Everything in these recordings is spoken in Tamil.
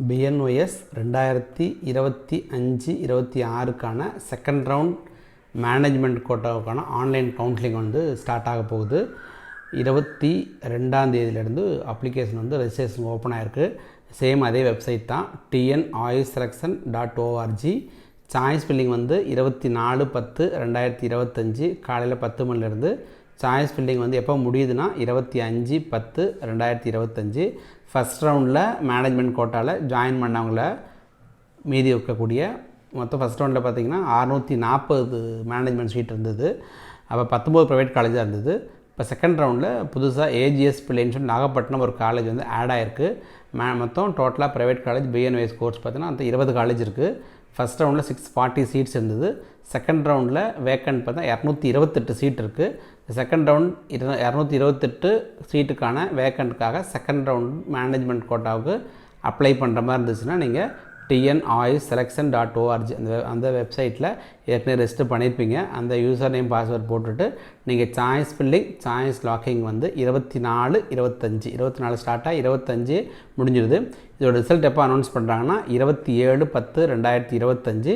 BNOS 2025-26க்கான செகண்ட் ரவுண்ட் மேனேஜ்மெண்ட் கோட்டாவுக்கான ஆன்லைன் கவுன்சிலிங் வந்து ஸ்டார்ட் ஆக போகுது. 22ஆம் தேதியிலேருந்து அப்ளிகேஷன் வந்து ரெஜிஸ்ட்ரேஷன் ஓப்பன் ஆகிருக்கு. சேம் அதே வெப்சைட் தான், tnoiselection.org. சாய்ஸ் ஃபில்லிங் வந்து 24/10/2025 காலையில் 10 மணிலேருந்து. சாய்ஸ் ஃபில்லிங் வந்து எப்போ முடியுதுன்னா 25/10/2025. ஃபஸ்ட் ரவுண்டில் மேனேஜ்மெண்ட் கோட்டாவில் ஜாயின் பண்ணவங்கள மீதி இருக்கக்கூடிய மொத்தம் ஃபஸ்ட் ரவுண்டில் பார்த்திங்கன்னா 640 மேனேஜ்மெண்ட் சீட் இருந்தது. அப்போ 19 ப்ரைவேட் காலேஜாக இருந்தது. இப்போ செகண்ட் ரவுண்டில் புதுசாக AGS பிள்ளைன்னு சொல்லி நாகப்பட்டினம் ஒரு காலேஜ் வந்து ஆட் ஆகிருக்கு. மொத்தம் டோட்டலாக ப்ரைவேட் காலேஜ் BNOS கோர்ஸ் பார்த்தீங்கன்னா அந்த 20 காலேஜ் இருக்குது. ஃபஸ்ட் ரவுண்டில் 640 சீட்ஸ் இருந்தது. செகண்ட் ரவுண்டில் வேக்கண்ட் பார்த்தா 228 சீட் இருக்குது. செகண்ட் ரவுண்ட் 228 சீட்டுக்கான வேக்கண்ட்டுக்காக செகண்ட் ரவுண்ட் மேனேஜ்மெண்ட் கோட்டாவுக்கு அப்ளை பண்ணுற மாதிரி இருந்துச்சுன்னா நீங்கள் tnoiselection.org அந்த வெப்சைட்டில் ஏற்கனவே ரெஜிஸ்டர் பண்ணியிருப்பீங்க. அந்த யூசர் நேம் பாஸ்வேர்ட் போட்டுட்டு நீங்கள் சாய்ஸ் ஃபில்லிங் சாய்ஸ் லாக்கிங் வந்து 24 ஸ்டார்ட்டாக 25 முடிஞ்சிடுது. இதோட ரிசல்ட் எப்போ அனௌன்ஸ் பண்ணுறாங்கன்னா 27/10/2025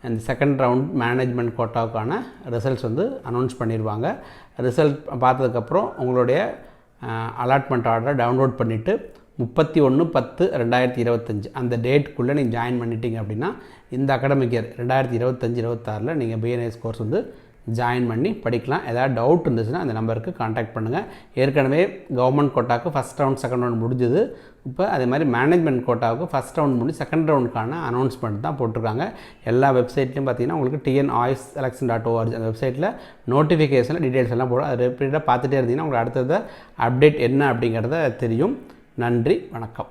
அந்த செகண்ட் ரவுண்ட் மேனேஜ்மெண்ட் கோட்டாவுக்கான ரிசல்ட்ஸ் வந்து அனௌன்ஸ் பண்ணிடுவாங்க. ரிசல்ட் பார்த்ததுக்கப்புறம் உங்களுடைய அலாட்மெண்ட் ஆர்டரை டவுன்லோட் பண்ணிவிட்டு 31/10/2025 அந்த டேட்டுக்குள்ளே நீங்கள் ஜாயின் பண்ணிட்டீங்க அப்படின்னா இந்த அகாடமிக் இயர் 2025-26 நீங்கள் BNOS கோர்ஸ் வந்து ஜாயின் பண்ணி படிக்கலாம். ஏதாவது டவுட் இருந்துச்சுன்னா அந்த நம்பருக்கு காண்டாக்ட் பண்ணுங்கள். ஏற்கனவே கவர்மெண்ட் கோட்டாவுக்கு ஃபஸ்ட் ரவுண்ட் செகண்ட் ரவுண்ட் முடிஞ்சுது. இப்போ அதே மாதிரி மேனேஜ்மெண்ட் கோட்டாவுக்கு ஃபஸ்ட் ரவுண்ட் முடிஞ்சு செகண்ட் ரவுண்டுக்கான அனௌன்ஸ்மெண்ட் தான் போட்டிருக்காங்க. எல்லா வெப்சைட்லையும் பார்த்தீங்கன்னா உங்களுக்கு tnoiselection.org அந்த வெப்சைட்டில் நோட்டிஃபிகேஷனில் டீட்டெயில்ஸ் எல்லாம் போடும். அது ரிப்பீட்டாக பார்த்துட்டே இருந்தீங்கன்னா உங்களுக்கு அடுத்தது அப்டேட் என்ன அப்படிங்கிறத தெரியும். நன்றி, வணக்கம்.